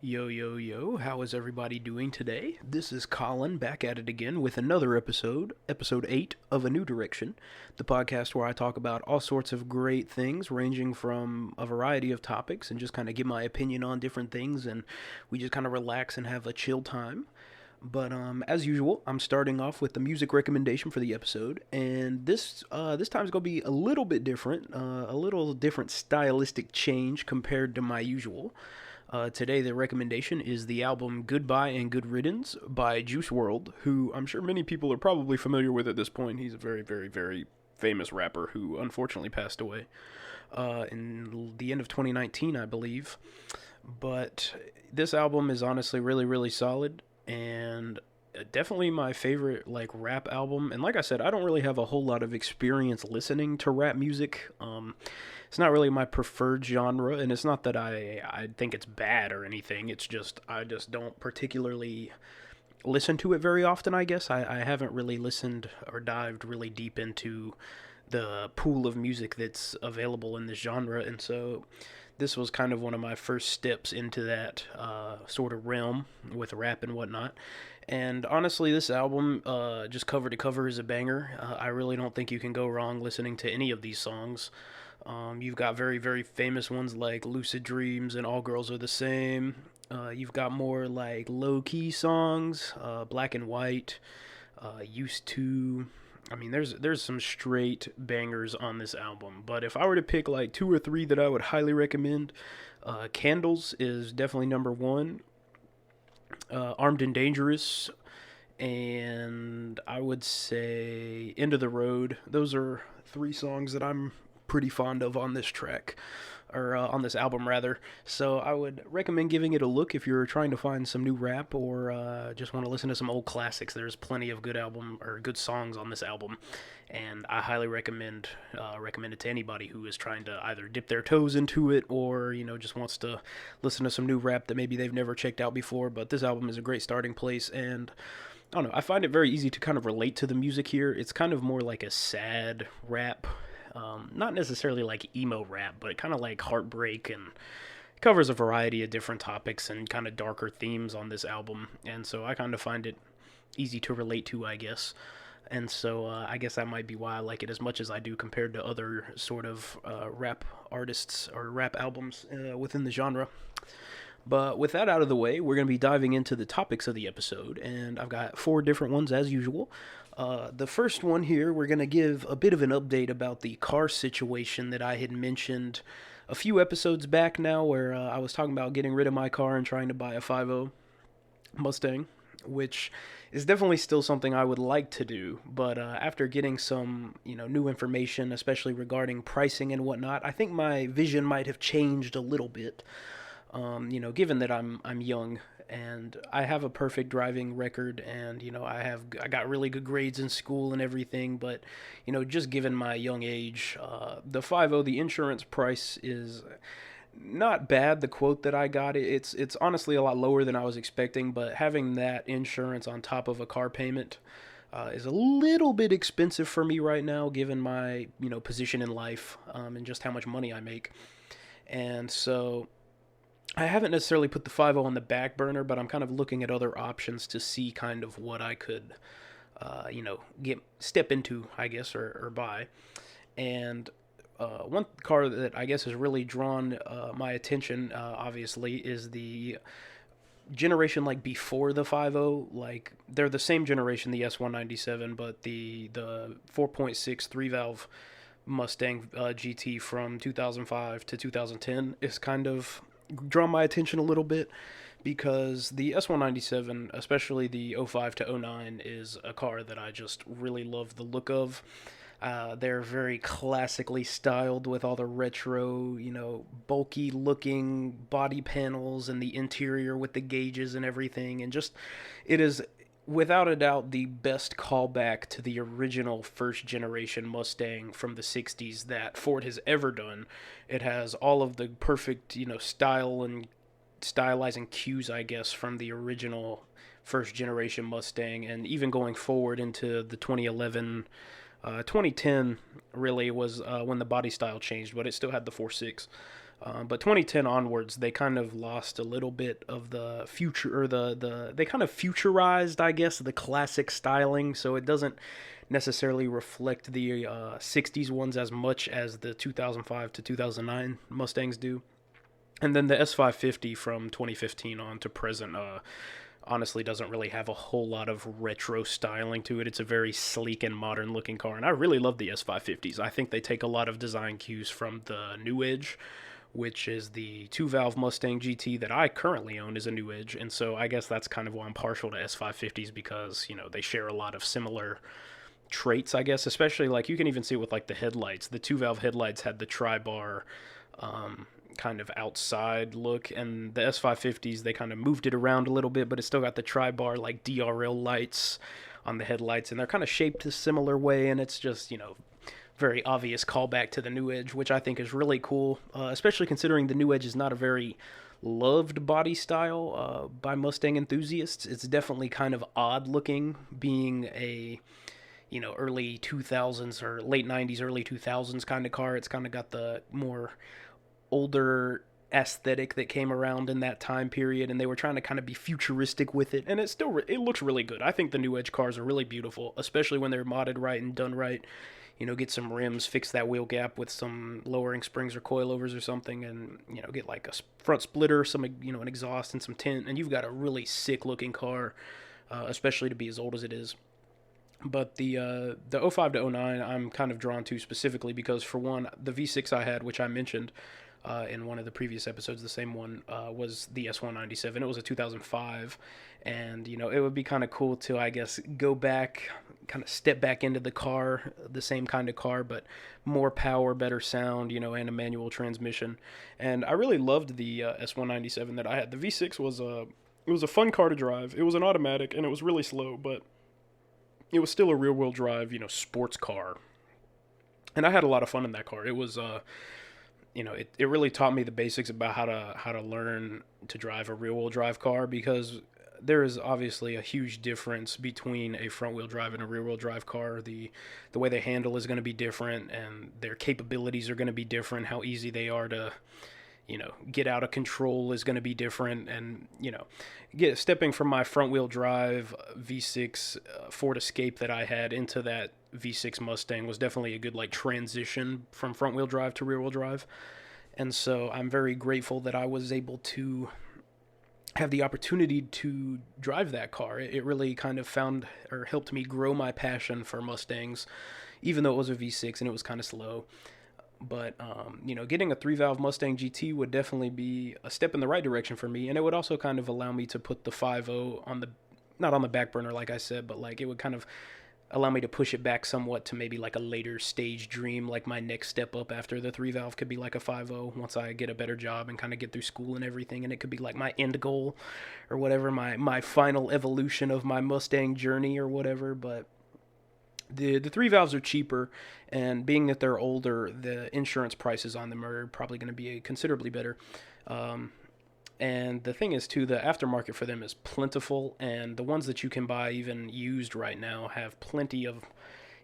Yo, yo, yo, how is everybody doing today? This is Colin back at it again with another episode 8 of A New Direction, the podcast where I talk about all sorts of great things ranging from a variety of topics and just kind of give my opinion on different things, and we just kind of relax and have a chill time. But as usual, I'm starting off with the music recommendation for the episode, and this time is gonna be a little bit different, a little different stylistic change compared to my usual. Today, the recommendation is the album Goodbye and Good Riddance by Juice WRLD, who I'm sure many people are probably familiar with at this point. He's a very, very, very famous rapper who unfortunately passed away in the end of 2019, I believe. But this album is honestly really, really solid and definitely my favorite like rap album. And like I said, I don't really have a whole lot of experience listening to rap music. It's not really my preferred genre, and it's not that I think it's bad or anything. It's just I just don't particularly listen to it very often. I guess I haven't really listened or dived really deep into the pool of music that's available in this genre, and so this was kind of one of my first steps into that sort of realm with rap and whatnot. And honestly, this album, just cover to cover, is a banger. I really don't think you can go wrong listening to any of these songs. You've got very, very famous ones like Lucid Dreams and All Girls Are the Same. You've got more like low key songs, Black and White, Used to. I mean, there's some straight bangers on this album. But if I were to pick like two or three that I would highly recommend, Candles is definitely number one. Armed and Dangerous, and I would say End of the Road. Those are three songs that I'm pretty fond of on this track, or on this album rather. So I would recommend giving it a look if you're trying to find some new rap or just want to listen to some old classics. There's plenty of good album or good songs on this album, and I highly recommend it to anybody who is trying to either dip their toes into it or just wants to listen to some new rap that maybe they've never checked out before. But this album is a great starting place, and I don't know, I find it very easy to kind of relate to the music here. It's kind of more like a sad rap. Not necessarily like emo rap, but kind of like heartbreak, and covers a variety of different topics and kind of darker themes on this album. And so I kind of find it easy to relate to, I guess. And so I guess that might be why I like it as much as I do compared to other sort of rap artists or rap albums within the genre. But with that out of the way, we're going to be diving into the topics of the episode, and I've got four different ones as usual. The first one here, we're going to give a bit of an update about the car situation that I had mentioned a few episodes back now, where I was talking about getting rid of my car and trying to buy a 5.0 Mustang, which is definitely still something I would like to do. But after getting some, new information, especially regarding pricing and whatnot, I think my vision might have changed a little bit. Given that I'm young and I have a perfect driving record, and I got really good grades in school and everything, but just given my young age, the 5.0, the insurance price is not bad. The quote that I got, it's honestly a lot lower than I was expecting, but having that insurance on top of a car payment is a little bit expensive for me right now, given my position in life, and just how much money I make. And so I haven't necessarily put the 5.0 on the back burner, but I'm kind of looking at other options to see kind of what I could, step into, I guess, or buy. And one car that I guess has really drawn my attention, obviously, is the generation like before the 5.0. Like they're the same generation, the S197, but the 4.6 3-valve Mustang GT from 2005 to 2010 is kind of drawn my attention a little bit, because the S197, especially the '05 to '09, is a car that I just really love the look of. They're very classically styled with all the retro, bulky looking body panels and the interior with the gauges and everything. And just, it is without a doubt the best callback to the original first generation Mustang from the 60s that Ford has ever done. It has all of the perfect, style and stylizing cues, I guess, from the original first generation Mustang, and even going forward into the 2011, 2010 really was when the body style changed, but it still had the 4.6. But 2010 onwards, they kind of lost a little bit of the future, or they kind of futurized, I guess, the classic styling. So it doesn't necessarily reflect the 60s ones as much as the 2005 to 2009 Mustangs do. And then the S550 from 2015 on to present, honestly doesn't really have a whole lot of retro styling to it. It's a very sleek and modern looking car, and I really love the S550s. I think they take a lot of design cues from the New Edge, which is the two-valve Mustang GT that I currently own, is a New Edge, and so I guess that's kind of why I'm partial to S550s, because, they share a lot of similar traits, I guess, especially, like, you can even see with, like, the headlights. The two-valve headlights had the tri-bar kind of outside look, and the S550s, they kind of moved it around a little bit, but it still got the tri-bar, like, DRL lights on the headlights, and they're kind of shaped a similar way, and it's just, very obvious callback to the New Edge, which I think is really cool, especially considering the New Edge is not a very loved body style by Mustang enthusiasts. It's definitely kind of odd looking, being a early 2000s or late 90s, early 2000s kind of car. It's kind of got the more older aesthetic that came around in that time period, and they were trying to kind of be futuristic with it, and it looks really good. I think the New Edge cars are really beautiful, especially when they're modded right and done right. Get some rims, fix that wheel gap with some lowering springs or coilovers or something, and, get like a front splitter, some, an exhaust and some tint, and you've got a really sick looking car, especially to be as old as it is. But the '05 to '09 I'm kind of drawn to specifically because, for one, the V6 I had, which I mentioned in one of the previous episodes, the same one, was the S197. It was a 2005, and, it would be kind of cool to, I guess, go back, kind of step back into the car, the same kind of car, but more power, better sound, and a manual transmission. And I really loved the S197 that I had. The V6 was a fun car to drive. It was an automatic, and it was really slow, but it was still a rear-wheel drive, sports car. And I had a lot of fun in that car. It was it really taught me the basics about how to learn to drive a rear-wheel drive car, because there is obviously a huge difference between a front-wheel drive and a rear-wheel drive car. The way they handle is going to be different, and their capabilities are going to be different. How easy they are to, get out of control is going to be different. And, stepping from my front-wheel drive V6 Ford Escape that I had into that V6 Mustang was definitely a good, like, transition from front-wheel drive to rear-wheel drive. And so I'm very grateful that I was able to have the opportunity to drive that car. It really kind of found or helped me grow my passion for Mustangs, even though it was a V6 and it was kind of slow. But, getting a 3-valve Mustang GT would definitely be a step in the right direction for me, and it would also kind of allow me to put the 5.0 not on the back burner, like I said, but, like, it would kind of allow me to push it back somewhat to maybe like a later stage dream. Like, my next step up after the 3-valve could be like a 5.0 once I get a better job and kind of get through school and everything, and it could be like my end goal or whatever, my final evolution of my Mustang journey or whatever. But the 3-valves are cheaper, and being that they're older, the insurance prices on them are probably going to be considerably better. And the thing is, too, the aftermarket for them is plentiful, and the ones that you can buy even used right now have plenty of,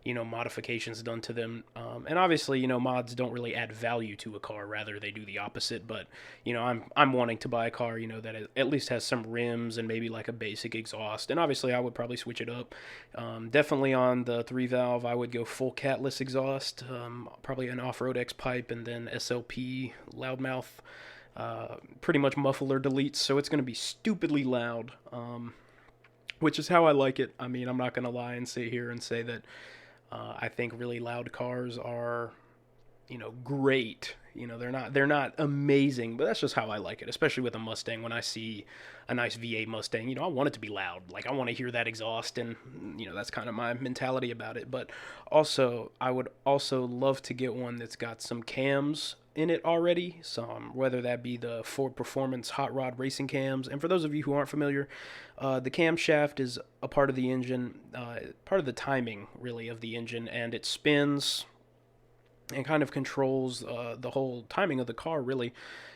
modifications done to them. And obviously, mods don't really add value to a car. Rather, they do the opposite. But, I'm wanting to buy a car, that at least has some rims and maybe like a basic exhaust. And obviously, I would probably switch it up. Definitely on the 3-valve, I would go full catless exhaust, probably an off-road X-pipe, and then SLP loudmouth. Pretty much muffler deletes, so it's going to be stupidly loud, which is how I like it. I mean, I'm not going to lie and sit here and say that I think really loud cars are, great. They're not amazing, but that's just how I like it, especially with a Mustang. When I see a nice V8 Mustang, I want it to be loud. Like, I want to hear that exhaust, and, that's kind of my mentality about it. But also, I would also love to get one that's got some cams in it already, whether that be the Ford Performance Hot Rod Racing cams. And for those of you who aren't familiar, the camshaft is a part of the engine, part of the timing, really, of the engine, and it spins and kind of controls the whole timing of the car, really.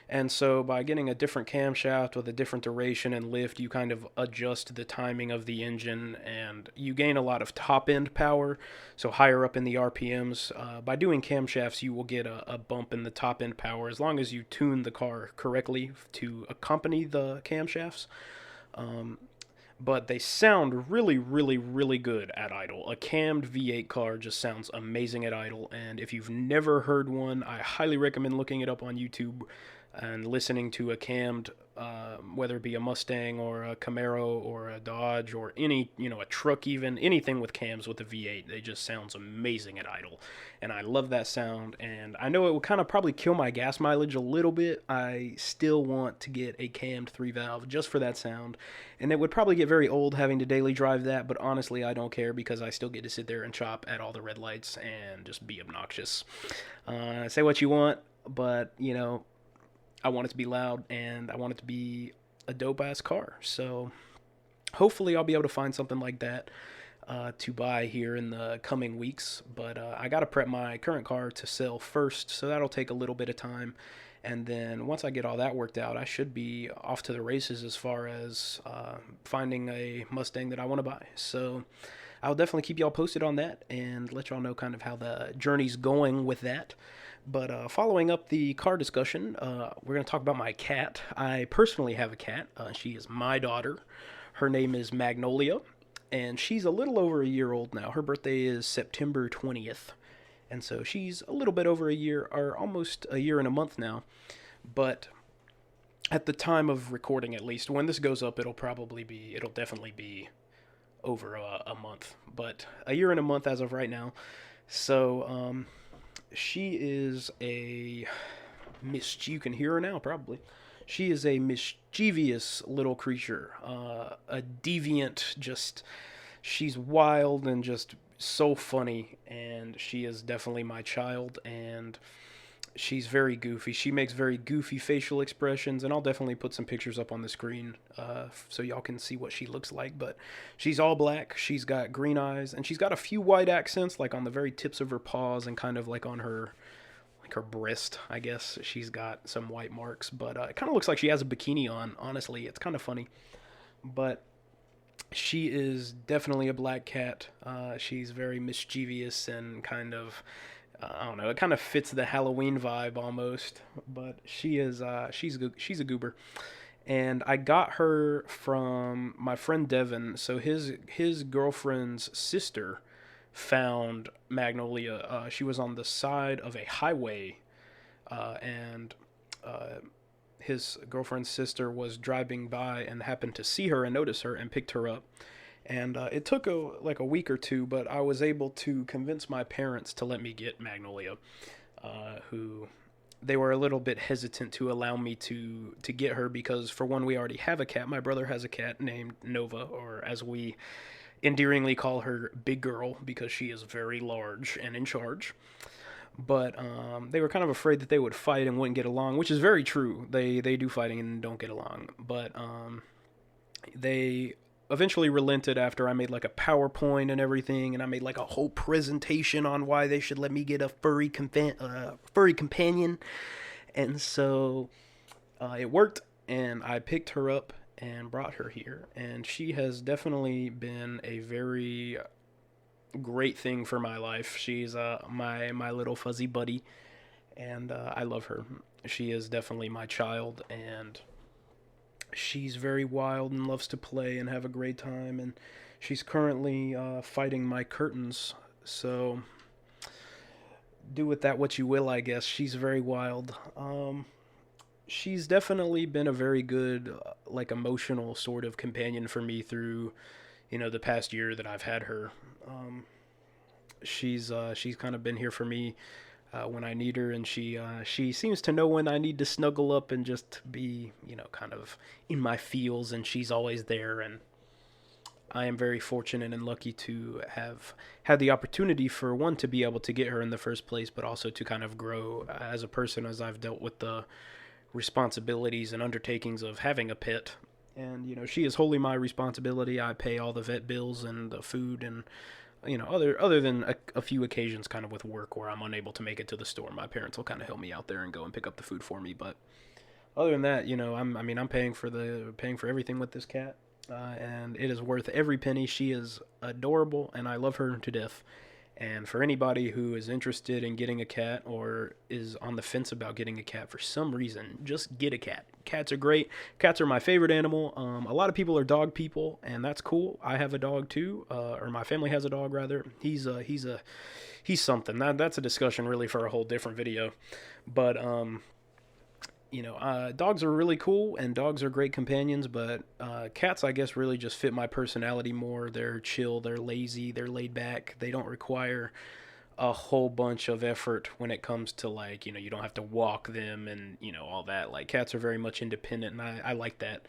And so by getting a different camshaft with a different duration and lift, you kind of adjust the timing of the engine, and you gain a lot of top end power, so higher up in the RPMs. By doing camshafts, you will get a bump in the top end power as long as you tune the car correctly to accompany the camshafts. Um, but they sound really, really, really good at idle. A cammed V8 car just sounds amazing at idle, and if you've never heard one, I highly recommend looking it up on YouTube and listening to a cammed, whether it be a Mustang or a Camaro or a Dodge or any, a truck, even anything with cams with a V8. It just sounds amazing at idle, and I love that sound. And I know it will kind of probably kill my gas mileage a little bit. I still want to get a cammed 3-valve just for that sound, and it would probably get very old having to daily drive that, but honestly, I don't care because I still get to sit there and chop at all the red lights and just be obnoxious. Say what you want, but, I want it to be loud, and I want it to be a dope-ass car. So hopefully I'll be able to find something like that to buy here in the coming weeks. But I got to prep my current car to sell first, so that'll take a little bit of time. And then once I get all that worked out, I should be off to the races as far as finding a Mustang that I want to buy. So I'll definitely keep y'all posted on that and let y'all know kind of how the journey's going with that. But following up the car discussion, we're going to talk about my cat. I personally have a cat. She is my daughter. Her name is Magnolia, and she's a little over a year old now. Her birthday is September 20th, and so she's a little bit over a year, or almost a year and a month now. But at the time of recording, at least, when this goes up, it'll definitely be over a month. But a year and a month as of right now. So, she is you can hear her now, probably. She is a mischievous little creature, a deviant, she's wild and just so funny, and she is definitely my child, and she's very goofy. She makes very goofy facial expressions, and I'll definitely put some pictures up on the screen so y'all can see what she looks like. But she's all black. She's got green eyes, and she's got a few white accents, like on the very tips of her paws and kind of like on her breast, I guess. She's got some white marks, but it kind of looks like she has a bikini on, honestly. It's kind of funny. But she is definitely a black cat. She's very mischievous and kind of... I don't know. It kind of fits the Halloween vibe almost, but she's a goober, and I got her from my friend Devin. So his girlfriend's sister found Magnolia. She was on the side of a highway, and his girlfriend's sister was driving by and happened to see her and notice her and picked her up. And it took a week or two, but I was able to convince my parents to let me get Magnolia, who they were a little bit hesitant to allow me to get her because, for one, we already have a cat. My brother has a cat named Nova, or as we endearingly call her, Big Girl, because she is very large and in charge. But they were kind of afraid that they would fight and wouldn't get along, which is very true. They do fighting and don't get along. But they eventually relented after I made like a PowerPoint and everything, and I made like a whole presentation on why they should let me get a furry companion. And so it worked, and I picked her up and brought her here, and she has definitely been a very great thing for my life. She's my little fuzzy buddy, and I love her. She is definitely my child, and she's very wild and loves to play and have a great time, and she's currently fighting my curtains, so do with that what you will, I guess. She's very wild. She's definitely been a very good, like, emotional sort of companion for me through, the past year that I've had her. She's kind of been here for me when I need her, and she seems to know when I need to snuggle up and just be, kind of in my feels, and she's always there, and I am very fortunate and lucky to have had the opportunity, for one, to be able to get her in the first place, but also to kind of grow as a person as I've dealt with the responsibilities and undertakings of having a pet. And, she is wholly my responsibility. I pay all the vet bills and the food and other than a few occasions kind of with work where I'm unable to make it to the store, my parents will kind of help me out there and go and pick up the food for me. But other than that, I'm paying for everything with this cat, and it is worth every penny. She is adorable, and I love her to death. And for anybody who is interested in getting a cat or is on the fence about getting a cat for some reason, just get a cat. Cats are great. Cats are my favorite animal. A lot of people are dog people, and that's cool. I have a dog too, or my family has a dog rather. He's something. That's a discussion really for a whole different video. But dogs are really cool and dogs are great companions, but cats, I guess, really just fit my personality more. They're chill, they're lazy, they're laid back. They don't require a whole bunch of effort when it comes to, like, you don't have to walk them and, all that. Like, cats are very much independent, and I like that.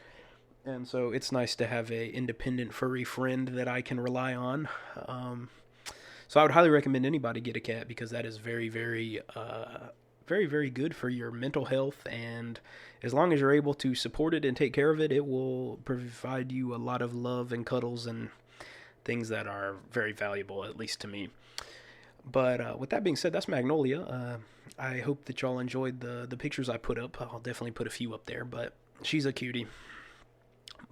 And so it's nice to have a independent furry friend that I can rely on. So I would highly recommend anybody get a cat because that is very, very very, very good for your mental health, and as long as you're able to support it and take care of it, it will provide you a lot of love and cuddles and things that are very valuable, at least to me. But with that being said, that's Magnolia. I hope that y'all enjoyed the pictures I put up. I'll definitely put a few up there, but she's a cutie.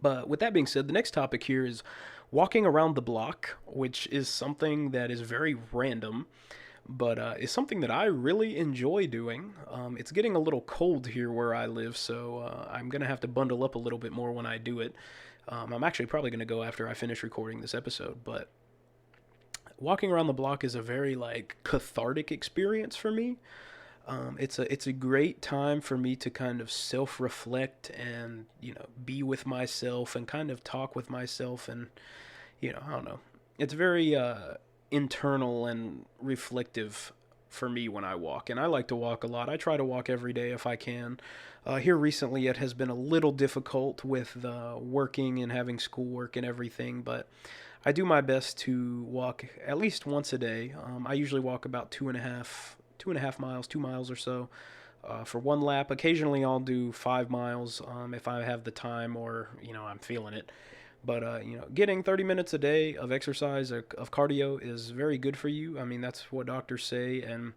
But with that being said, the next topic here is walking around the block, which is something that is very random, but it's something that I really enjoy doing. It's getting a little cold here where I live, so I'm going to have to bundle up a little bit more when I do it. I'm actually probably going to go after I finish recording this episode, but walking around the block is a very, like, cathartic experience for me. It's a great time for me to kind of self-reflect and, be with myself and kind of talk with myself and, I don't know. It's very internal and reflective for me when I walk, and I like to walk a lot. I try to walk every day if I can. Here recently it has been a little difficult with working and having schoolwork and everything, but I do my best to walk at least once a day. I usually walk about 2.5 miles, 2 miles or so for one lap. Occasionally I'll do 5 miles if I have the time or I'm feeling it. But, getting 30 minutes a day of exercise, of cardio, is very good for you. I mean, that's what doctors say. And,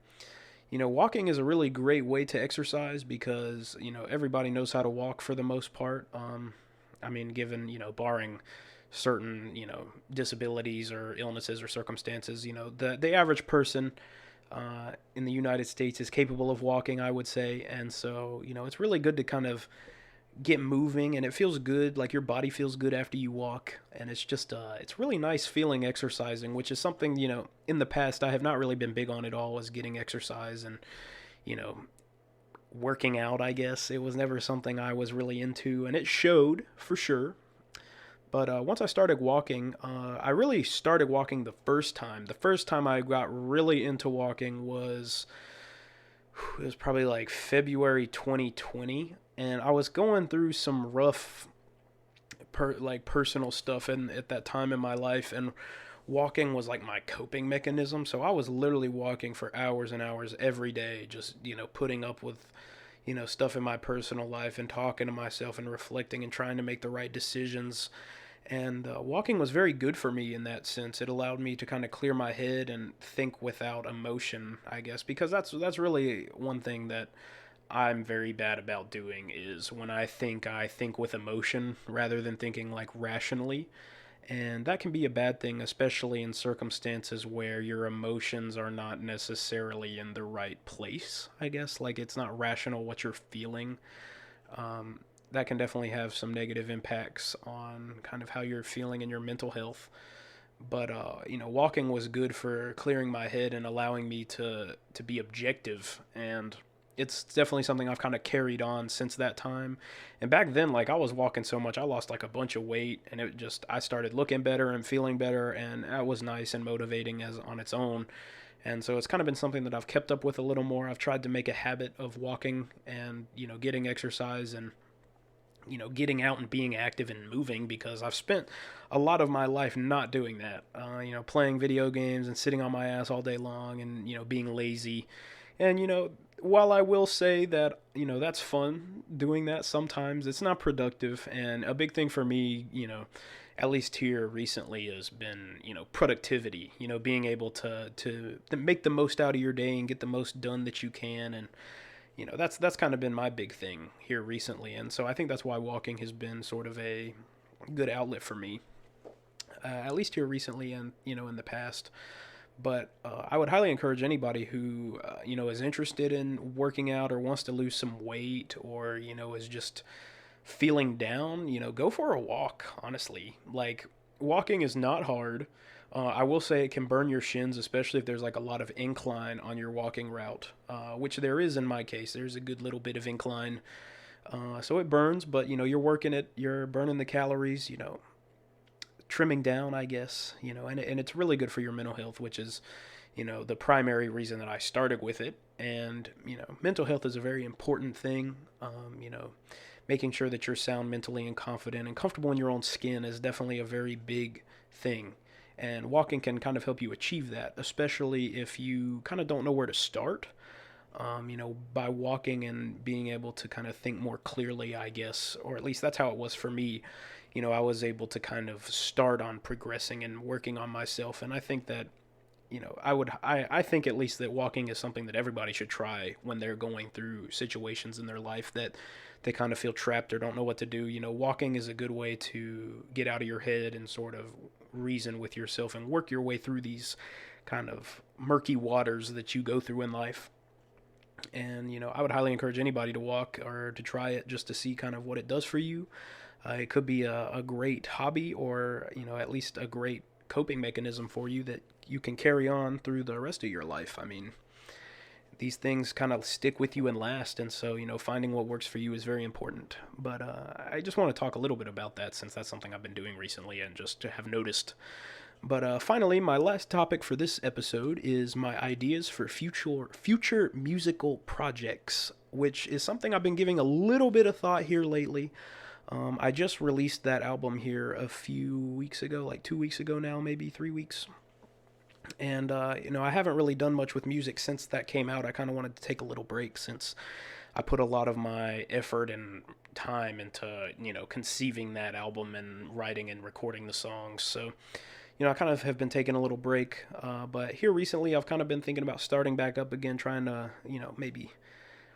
walking is a really great way to exercise because, everybody knows how to walk for the most part. Given, barring certain, disabilities or illnesses or circumstances, the average person in the United States is capable of walking, I would say. And so, it's really good to kind of get moving, and it feels good, like your body feels good after you walk, and it's just it's really nice feeling exercising, which is something in the past I have not really been big on at all, was getting exercise and working out. I guess it was never something I was really into, and it showed for sure. But once I started walking, I really started walking the first time I got really into walking was it was probably like February 2020, and I was going through some rough personal stuff at that time in my life, and walking was like my coping mechanism. So I was literally walking for hours and hours every day, just putting up with stuff in my personal life and talking to myself and reflecting and trying to make the right decisions. And walking was very good for me in that sense. It allowed me to kind of clear my head and think without emotion, I guess, because that's really one thing that I'm very bad about doing, is when I think with emotion rather than thinking like rationally. And that can be a bad thing, especially in circumstances where your emotions are not necessarily in the right place, I guess. Like, it's not rational what you're feeling. That can definitely have some negative impacts on kind of how you're feeling and your mental health. But, walking was good for clearing my head and allowing me to be objective. And it's definitely something I've kind of carried on since that time. And back then, like, I was walking so much, I lost like a bunch of weight, and I started looking better and feeling better, and that was nice and motivating as on its own. And so it's kind of been something that I've kept up with a little more. I've tried to make a habit of walking and, getting exercise and, getting out and being active and moving, because I've spent a lot of my life not doing that, playing video games and sitting on my ass all day long and, being lazy. And, while I will say that, that's fun doing that sometimes, it's not productive. And a big thing for me, at least here recently, has been, productivity, being able to make the most out of your day and get the most done that you can. And, that's kind of been my big thing here recently. And so I think that's why walking has been sort of a good outlet for me, at least here recently and, in the past. But I would highly encourage anybody who is interested in working out or wants to lose some weight, or is just feeling down. Go for a walk. Honestly, like, walking is not hard. I will say it can burn your shins, especially if there's like a lot of incline on your walking route, which there is in my case. There's a good little bit of incline, so it burns. But you're working it. You're burning the calories. Trimming down, I guess, and it's really good for your mental health, which is, the primary reason that I started with it. And, mental health is a very important thing. Making sure that you're sound mentally and confident and comfortable in your own skin is definitely a very big thing. And walking can kind of help you achieve that, especially if you kind of don't know where to start. By walking and being able to kind of think more clearly, I guess, or at least that's how it was for me. I was able to kind of start on progressing and working on myself. And I think that, I think at least that walking is something that everybody should try when they're going through situations in their life that they kind of feel trapped or don't know what to do. Walking is a good way to get out of your head and sort of reason with yourself and work your way through these kind of murky waters that you go through in life. And, I would highly encourage anybody to walk or to try it just to see kind of what it does for you. It could be a great hobby, or, at least a great coping mechanism for you that you can carry on through the rest of your life. I mean, these things kind of stick with you and last. And so, finding what works for you is very important. But I just want to talk a little bit about that, since that's something I've been doing recently and just have noticed. But finally, my last topic for this episode is my ideas for future musical projects, which is something I've been giving a little bit of thought here lately. I just released that album here a few weeks ago, like 2 weeks ago now, maybe 3 weeks. And, I haven't really done much with music since that came out. I kind of wanted to take a little break, since I put a lot of my effort and time into, conceiving that album and writing and recording the songs. So, I kind of have been taking a little break. But here recently, I've kind of been thinking about starting back up again, trying to, maybe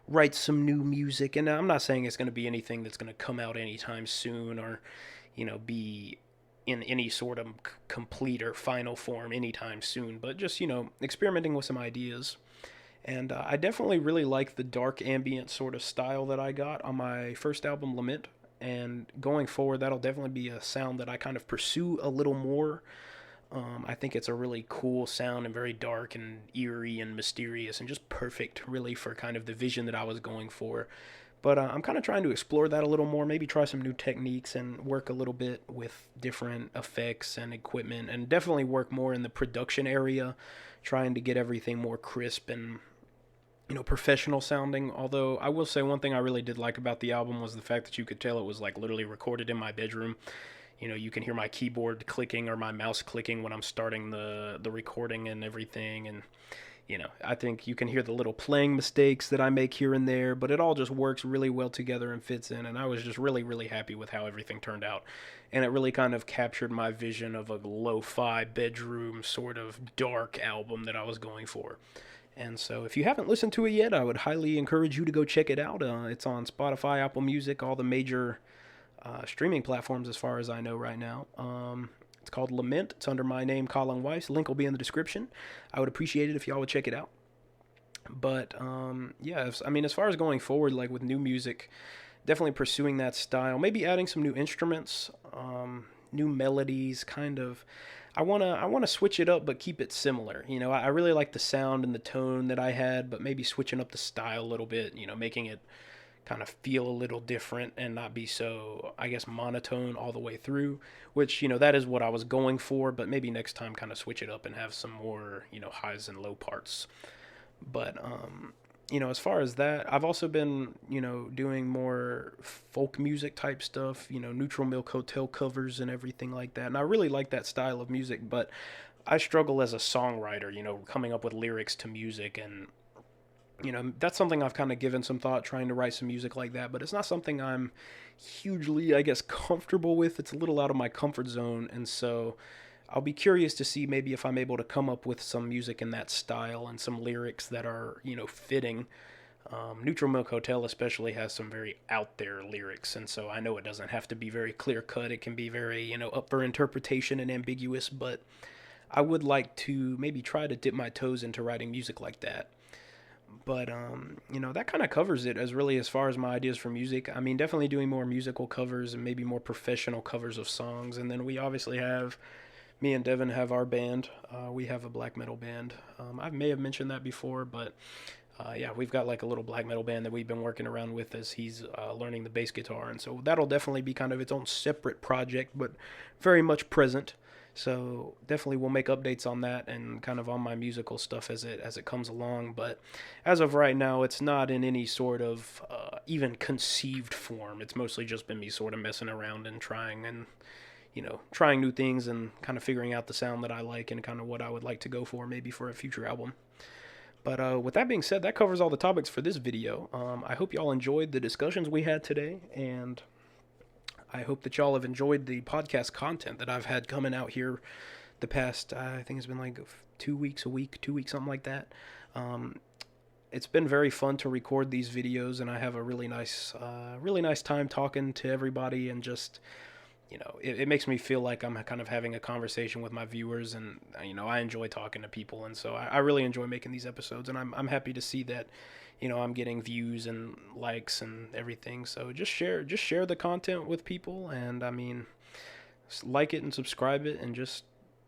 write some new music. And I'm not saying it's going to be anything that's going to come out anytime soon, or, be in any sort of complete or final form anytime soon, but just, experimenting with some ideas. And I definitely really like the dark ambient sort of style that I got on my first album, Lament. And going forward, that'll definitely be a sound that I kind of pursue a little more. I think it's a really cool sound and very dark and eerie and mysterious and just perfect, really, for kind of the vision that I was going for. But I'm kind of trying to explore that a little more, maybe try some new techniques and work a little bit with different effects and equipment, and definitely work more in the production area, trying to get everything more crisp and, professional sounding. Although I will say one thing I really did like about the album was the fact that you could tell it was like literally recorded in my bedroom. You can hear my keyboard clicking or my mouse clicking when I'm starting the recording and everything. And, I think you can hear the little playing mistakes that I make here and there, but it all just works really well together and fits in. And I was just really, really happy with how everything turned out. And it really kind of captured my vision of a lo-fi bedroom sort of dark album that I was going for. And so if you haven't listened to it yet, I would highly encourage you to go check it out. It's on Spotify, Apple Music, all the major streaming platforms as far as I know right now. It's called Lament. It's under my name, Colin Weiss. Link will be in the description. I would appreciate it if y'all would check it out. But yeah, as far as going forward, like with new music, definitely pursuing that style. Maybe adding some new instruments, new melodies, kind of. I wanna switch it up, but keep it similar. I really like the sound and the tone that I had, but maybe switching up the style a little bit. Making it kind of feel a little different and not be so, I guess, monotone all the way through, which, that is what I was going for, but maybe next time kind of switch it up and have some more, highs and low parts. But, as far as that, I've also been, doing more folk music type stuff, Neutral Milk Hotel covers and everything like that. And I really like that style of music, but I struggle as a songwriter, coming up with lyrics to music and That's something I've kind of given some thought, trying to write some music like that, but it's not something I'm hugely, I guess, comfortable with. It's a little out of my comfort zone, and so I'll be curious to see maybe if I'm able to come up with some music in that style and some lyrics that are, fitting. Neutral Milk Hotel especially has some very out there lyrics, and so I know it doesn't have to be very clear cut. It can be very, up for interpretation and ambiguous, but I would like to maybe try to dip my toes into writing music like that. But that kind of covers it as far as my ideas for music. I mean, definitely doing more musical covers and maybe more professional covers of songs. And then we obviously have me and Devin have our band. We have a black metal band. I may have mentioned that before, but yeah, we've got like a little black metal band that we've been working around with as he's learning the bass guitar, and so that'll definitely be kind of its own separate project, but very much present. So definitely we'll make updates on that and kind of on my musical stuff as it comes along. But as of right now, it's not in any sort of even conceived form. It's mostly just been me sort of messing around and trying new things and kind of figuring out the sound that I like and kind of what I would like to go for maybe for a future album. But with that being said, that covers all the topics for this video. I hope y'all enjoyed the discussions we had today, and I hope that y'all have enjoyed the podcast content that I've had coming out here the past, I think it's been like 2 weeks, a week, 2 weeks, something like that. It's been very fun to record these videos, and I have a really nice time talking to everybody, and just, it makes me feel like I'm kind of having a conversation with my viewers, and, I enjoy talking to people, and so I really enjoy making these episodes, and I'm happy to see that, I'm getting views and likes and everything. So just share the content with people, and I mean, like it and subscribe it, and just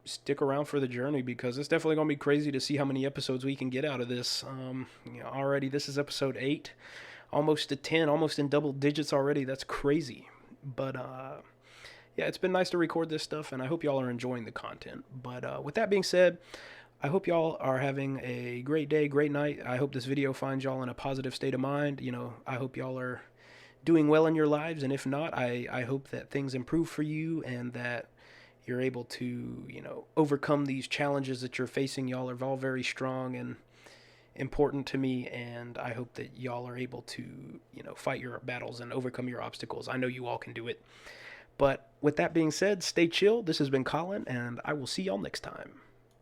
stick around for the journey, because it's definitely gonna be crazy to see how many episodes we can get out of this. Already this is episode 8, almost to 10, almost in double digits already. That's crazy. But yeah, it's been nice to record this stuff, and I hope y'all are enjoying the content. But with that being said, I hope y'all are having a great day, great night. I hope this video finds y'all in a positive state of mind. I hope y'all are doing well in your lives, and if not, I hope that things improve for you and that you're able to, overcome these challenges that you're facing. Y'all are all very strong and important to me, and I hope that y'all are able to, fight your battles and overcome your obstacles. I know you all can do it. But with that being said, stay chill. This has been Colin, and I will see y'all next time.